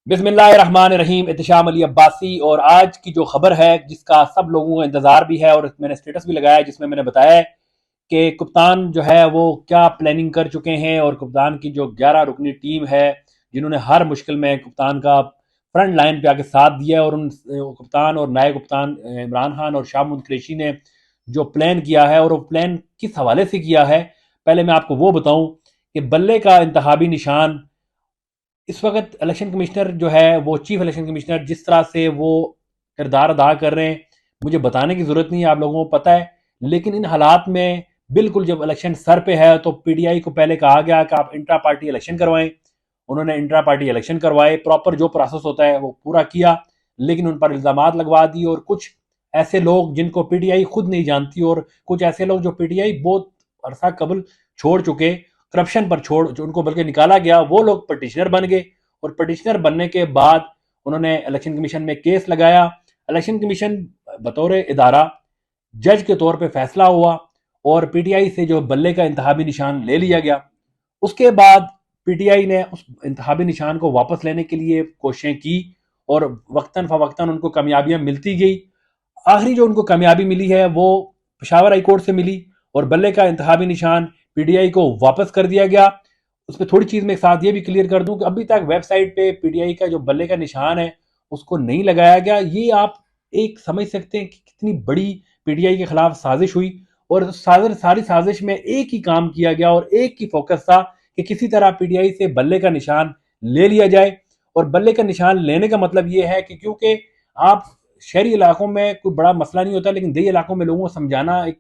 बिस्मिल्लाहिर्रहमानिर्रहीम। इत्तिशाम अली अब्बासी। और आज की जो खबर है जिसका सब लोगों को इंतजार भी है और मैंने स्टेटस भी लगाया जिसमें मैंने बताया है कि कप्तान जो है वो क्या प्लानिंग कर चुके हैं और कप्तान की जो 11 रुकनी टीम है जिन्होंने हर मुश्किल में कप्तान का फ्रंट लाइन पे आके साथ दिया है और उन कप्तान और नायब कप्तान इमरान खान और शाह महमूद कुरैशी ने जो प्लान किया है और वो प्लान किस हवाले से किया है, पहले मैं आपको वो बताऊं कि बल्ले का इंतहाबी निशान इस वक्त इलेक्शन कमिश्नर जो है वो चीफ इलेक्शन कमिश्नर जिस तरह से वो किरदार अदा कर रहे हैं, मुझे बताने की जरूरत नहीं है, आप लोगों को पता है। लेकिन इन हालात में बिल्कुल जब इलेक्शन सर पे है तो पीटीआई को पहले कहा गया कि आप इंट्रा पार्टी इलेक्शन करवाएं। उन्होंने इंट्रा पार्टी इलेक्शन करवाए, प्रॉपर जो प्रोसेस होता है वो पूरा किया, लेकिन उन पर इल्जाम लगवा दिए और कुछ ऐसे लोग जिनको पीटीआई खुद नहीं जानती और कुछ ऐसे लोग जो पीटीआई बहुत अरसा कबल छोड़ चुके, करप्शन पर छोड़ जो उनको बल्कि निकाला गया, वो लोग पटिशनर बन गए। और पटिशनर बनने के बाद उन्होंने इलेक्शन कमीशन में केस लगाया। इलेक्शन कमीशन बतौर इदारा जज के तौर पे फैसला हुआ और पीटीआई से जो बल्ले का इंतहाबी निशान ले लिया गया। उसके बाद पीटीआई ने उस इंतहाबी निशान को वापस लेने के लिए कोशिशें की और वक्तन फवक्तन उनको कामयाबियां मिलती गई। आखिरी जो उनको कामयाबी मिली है वो पेशावर हाई कोर्ट से मिली और बल्ले का इंतहाबी निशान पीटीआई को वापस कर दिया गया। उसमें थोड़ी चीज मैं साथ ये भी क्लियर कर दूं कि अभी तक वेबसाइट पे पीटीआई का जो बल्ले का निशान है उसको नहीं लगाया गया। ये आप एक समझ सकते हैं कि कितनी बड़ी पीटीआई के खिलाफ साजिश हुई। और सारी साजिश में एक ही काम किया गया और एक ही फोकस था कि किसी तरह पीटीआई से बल्ले का निशान ले लिया जाए। और बल्ले का निशान लेने का मतलब ये है कि क्योंकि आप शहरी इलाकों में कोई बड़ा मसला नहीं होता, लेकिन देही इलाकों में लोगों को समझाना एक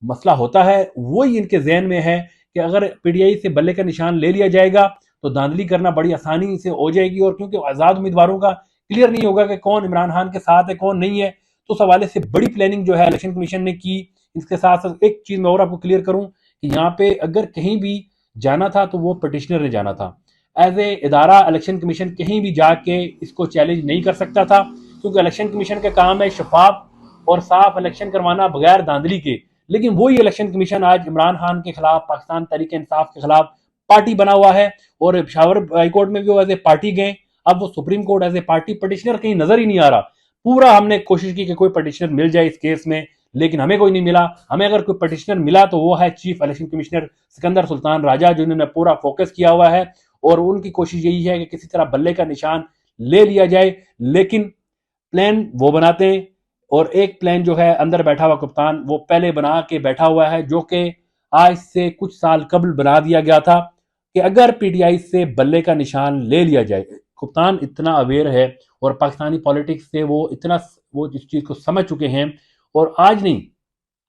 मसला होता है। वही इनके जहन में है कि अगर पीटीआई से बल्ले का निशान ले लिया जाएगा तो धांधली करना बड़ी आसानी से हो जाएगी। और क्योंकि आजाद उम्मीदवारों का क्लियर नहीं होगा कि कौन इमरान खान के साथ है कौन नहीं है, तो उस हवाले से बड़ी प्लानिंग जो है इलेक्शन कमीशन ने की। इसके साथ साथ एक चीज मैं और आपको क्लियर करूं कि यहाँ पे अगर कहीं भी जाना था तो वो पटिशनर ने जाना था। एज ए इदारा इलेक्शन कमीशन कहीं भी जाके इसको चैलेंज नहीं कर सकता था, क्योंकि इलेक्शन कमीशन का काम है शफाफ और साफ इलेक्शन करवाना बगैर धांधली के। लेकिन वही इलेक्शन कमीशन आज इमरान खान के खिलाफ, पाकिस्तान तहरीक इंसाफ के खिलाफ पार्टी बना हुआ है और पेशावर हाईकोर्ट में भी वो एज ए पार्टी गए। अब वो supreme court as a party, petitioner कहीं नजर ही नहीं आ रहा। पूरा हमने कोशिश की कि कोई पटिशनर मिल जाए इस केस में, लेकिन हमें कोई नहीं मिला। हमें अगर कोई पटिशनर मिला तो वो है chief election commissioner Sikandar Sultan Raja, जिन्होंने पूरा फोकस किया हुआ है और उनकी कोशिश यही है कि किसी तरह बल्ले का निशान ले लिया जाए। लेकिन प्लान वो बनाते हैं और एक प्लान जो है अंदर बैठा हुआ कप्तान वो पहले बना के बैठा हुआ है, जो कि आज से कुछ साल कबल बना दिया गया था कि अगर पीटीआई से बल्ले का निशान ले लिया जाए। कप्तान इतना अवेयर है और पाकिस्तानी पॉलिटिक्स से वो इतना वो इस चीज को समझ चुके हैं, और आज नहीं,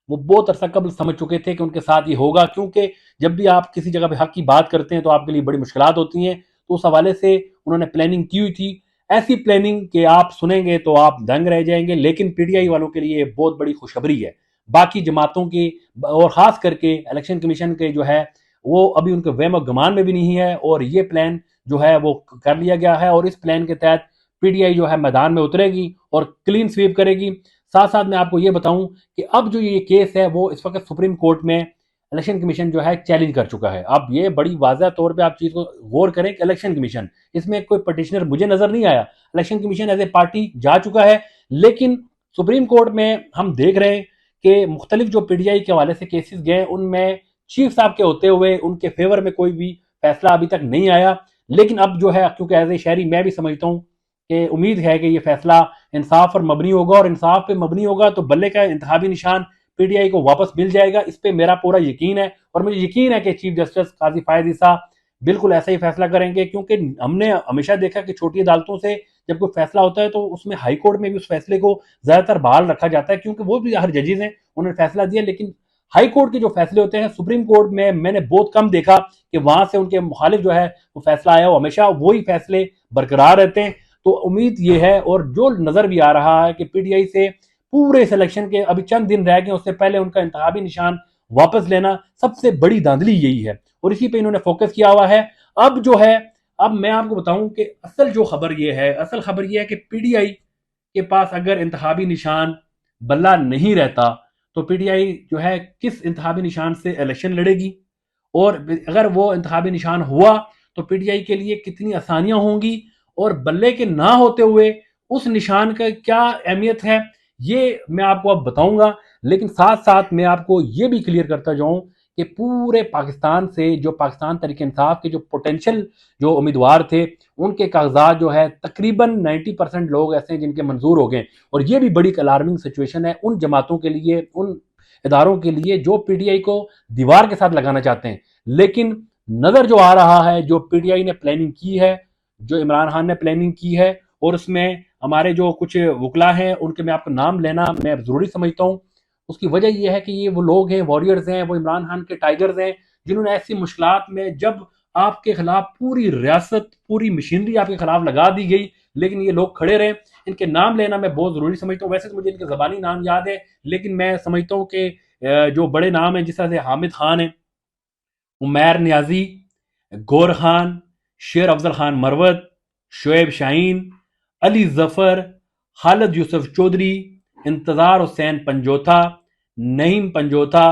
वो बहुत अरसा कबल समझ चुके थे कि उनके साथ ये होगा। क्योंकि जब भी आप किसी जगह पे हक की बात करते हैं तो आपके लिए बड़ी मुश्किलात होती हैं, तो उस हवाले से उन्होंने प्लानिंग की हुई थी। ऐसी प्लानिंग कि आप सुनेंगे तो आप दंग रह जाएंगे। लेकिन पीटीआई वालों के लिए बहुत बड़ी खुशखबरी है, बाकी जमातों की और खास करके इलेक्शन कमीशन के जो है वो अभी उनके वहम और गुमान में भी नहीं है और ये प्लान जो है वो कर लिया गया है। और इस प्लान के तहत पीटीआई जो है मैदान में उतरेगी और क्लीन स्वीप करेगी। साथ साथ मैं आपको ये बताऊं कि अब जो ये केस है वो इस वक्त सुप्रीम कोर्ट में इलेक्शन कमीशन जो है चैलेंज कर चुका है। अब ये बड़ी वाज़ह तौर पे आप चीज को गौर करें कि इलेक्शन कमीशन, इसमें कोई पटिशनर मुझे नजर नहीं आया। Election commission as a party जा चुका है, लेकिन सुप्रीम कोर्ट में हम देख रहे हैं कि मुख्तलिफ जो पीटीआई के हवाले से केसेस गए उनमें चीफ साहब के होते हुए उनके फेवर में कोई भी फैसला अभी तक नहीं आया। लेकिन अब जो है, क्योंकि एज ए शहरी मैं भी समझता हूँ कि उम्मीद है कि ये फैसला इंसाफ पर मबनी होगा और इंसाफ पे मबनी होगा तो बल्ले का इंतहाबी निशान पीटीआई को वापस मिल जाएगा। इस पे मेरा पूरा यकीन है और मुझे यकीन है कि चीफ जस्टिस काजी फायद ईसा बिल्कुल ऐसा ही फैसला करेंगे। क्योंकि हमने हमेशा देखा कि छोटी अदालतों से जब कोई फैसला होता है तो उसमें हाई कोर्ट में भी उस फैसले को ज्यादातर बहाल रखा जाता है, क्योंकि वो भी हर जजेज हैं, उन्होंने फैसला दिया। लेकिन हाई कोर्ट के जो फैसले होते हैं सुप्रीम कोर्ट में मैंने बहुत कम देखा कि वहां से उनके मुखालिफ जो है वो फैसला आया हो, हमेशा वही फैसले बरकरार रहते हैं। तो उम्मीद ये है और जो नजर भी आ रहा है कि पीटीआई से पूरे सिलेक्शन के अभी चंद दिन रह गए, उससे पहले उनका इंतखाबी निशान वापस लेना सबसे बड़ी धांधली यही है और इसी पे इन्होंने फोकस किया हुआ है। अब जो है, अब मैं आपको बताऊं कि असल जो खबर ये है, असल खबर ये है कि पीटीआई के पास अगर इंतखाबी निशान बल्ला नहीं रहता तो पीटीआई जो है किस इंतखाबी निशान से इलेक्शन लड़ेगी, और अगर वो इंतखाबी निशान हुआ तो पीटीआई के लिए कितनी आसानियां होंगी और बल्ले के ना होते हुए उस निशान का क्या अहमियत है, ये मैं आपको अब बताऊंगा। लेकिन साथ साथ मैं आपको ये भी क्लियर करता जाऊं कि पूरे पाकिस्तान से जो पाकिस्तान तहरीक इंसाफ के जो पोटेंशियल जो उम्मीदवार थे, उनके कागजात जो है तकरीबन 90% लोग ऐसे हैं जिनके मंजूर हो गए। और ये भी बड़ी अलार्मिंग सिचुएशन है उन जमातों के लिए, उन इदारों के लिए जो पीटीआई को दीवार के साथ लगाना चाहते हैं। लेकिन नजर जो आ रहा है, जो पीटीआई ने प्लानिंग की है, जो इमरान खान ने प्लानिंग की है, और उसमें हमारे जो कुछ वकला हैं उनके मैं आपको नाम लेना मैं जरूरी समझता हूँ। उसकी वजह यह है कि ये वो लोग हैं, वॉरियर्स हैं, वो इमरान खान के टाइगर्स हैं, जिन्होंने ऐसी मुश्किलात में, जब आपके खिलाफ पूरी रियासत, पूरी मशीनरी आपके खिलाफ लगा दी गई, लेकिन ये लोग खड़े रहे। इनके नाम लेना मैं बहुत जरूरी समझता हूँ। वैसे तो मुझे इनके जबानी नाम याद है, लेकिन मैं समझता हूँ कि जो बड़े नाम हैं जिस तरह से हामिद खान है, उमैर नियाजी, गौर खान, शेर अफजल खान मरवत, शुएब शाहीन, अली जफर, खालिद यूसुफ चौधरी, इंतजार हुसैन पंजोथा, नईम पंजोथा,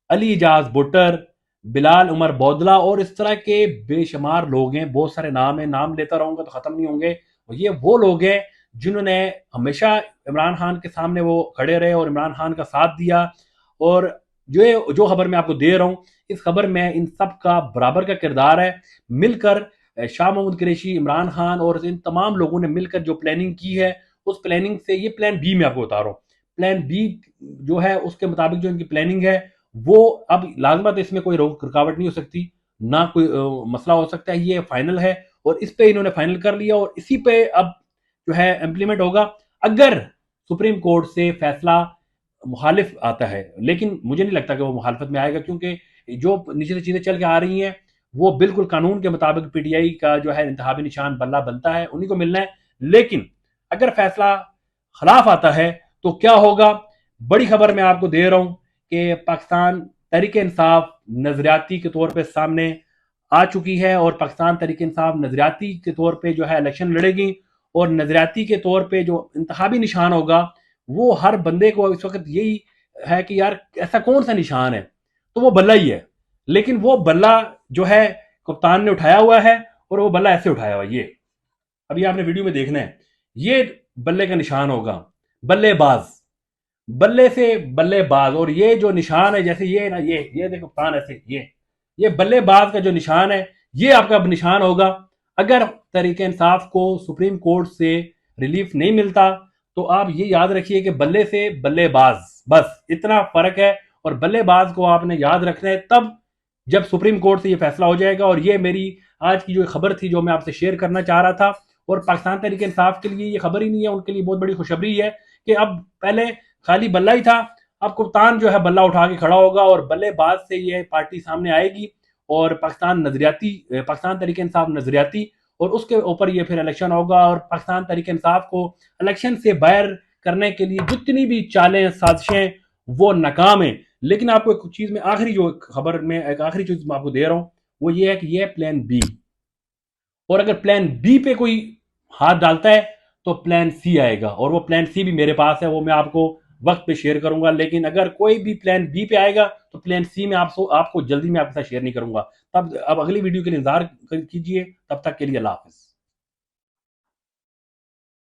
अली इजाज बुटर, बिलाल उमर बौदला, और इस तरह के बेशुमार लोग हैं। बहुत सारे नाम हैं, नाम लेता रहूंगा तो खत्म नहीं होंगे। और ये वो लोग हैं जिन्होंने हमेशा इमरान खान के सामने वो खड़े रहे और इमरान खान का साथ दिया। और जो खबर मैं आपको दे रहा हूं, इस खबर में इन सब का बराबर का किरदार है। मिलकर शाह महमूद कुरैशी, इमरान खान और इन तमाम लोगों ने मिलकर जो प्लानिंग की है, उस प्लानिंग से, ये प्लान बी मैं आपको बता रहा हूँ, प्लान बी जो है उसके मुताबिक जो इनकी प्लानिंग है, वो अब लाजमत इसमें कोई रुकावट नहीं हो सकती, ना कोई मसला हो सकता है, ये फाइनल है। और इस पे इन्होंने फाइनल कर लिया और इसी पे अब जो है इम्प्लीमेंट होगा। अगर सुप्रीम कोर्ट से फैसला मुखालिफ आता है, लेकिन मुझे नहीं लगता कि वो मुखालफत में आएगा, क्योंकि जो नीचे से चीजें चल के आ रही हैं वो बिल्कुल कानून के मुताबिक पीटीआई का जो है इंतखाबी निशान बल्ला बनता है, उन्हीं को मिलना है। लेकिन अगर फैसला खिलाफ आता है तो क्या होगा? बड़ी खबर मैं आपको दे रहा हूं कि पाकिस्तान तहरीक इंसाफ नजरियाती के तौर पर सामने आ चुकी है, और पाकिस्तान तहरीक इंसाफ नजरियाती के तौर पर जो है इलेक्शन लड़ेगी। और नजरियाती के तौर पर जो इंतखाबी निशान होगा, वो हर बंदे को इस वक्त यही है कि यार ऐसा कौन सा निशान है, तो वो बल्ला ही है। लेकिन वो बल्ला जो है कप्तान ने उठाया हुआ है, और वो बल्ला ऐसे उठाया हुआ है, ये अभी आपने वीडियो में देखना है, ये बल्ले का निशान होगा, बल्लेबाज, बल्ले से बल्लेबाज। और ये जो निशान है, जैसे ये ना, ये देखो कप्तान ऐसे, ये बल्लेबाज का जो निशान है, ये आपका निशान होगा। अगर तहरीक इंसाफ को सुप्रीम कोर्ट से रिलीफ नहीं मिलता, तो आप ये याद रखिए कि बल्ले से बल्लेबाज, बस इतना फर्क है। और बल्लेबाज को आपने याद रखना है तब जब सुप्रीम कोर्ट से ये फैसला हो जाएगा। और ये मेरी आज की जो खबर थी, जो मैं आपसे शेयर करना चाह रहा था। और पाकिस्तान तहरीक इंसाफ के लिए ये खबर ही नहीं है, उनके लिए बहुत बड़ी खुशखबरी है कि अब पहले खाली बल्ला ही था, अब कप्तान जो है बल्ला उठा के खड़ा होगा, और बल्लेबाज से ये पार्टी सामने आएगी। और पाकिस्तान तहरीक इंसाफ नजरियाती, और उसके ऊपर ये फिर इलेक्शन होगा। और पाकिस्तान तहरीक इंसाफ को इलेक्शन से बाहर करने के लिए जितनी भी चालें, साजिशें, वो नाकाम है। लेकिन आपको एक चीज में, आखिरी जो खबर में एक आखिरी चीज मैं आपको दे रहा हूं, वो ये है कि ये प्लान बी। और अगर प्लान बी पे कोई हाथ डालता है तो प्लान सी आएगा, और वो प्लान सी भी मेरे पास है, वो मैं आपको वक्त पे शेयर करूंगा। लेकिन अगर कोई भी प्लान बी पे आएगा तो प्लान सी में आपको जल्दी में आपके साथ शेयर नहीं करूंगा। तब अब अगली वीडियो के लिए इंतजार कीजिए। तब तक के लिए अल्लाह हाफिज।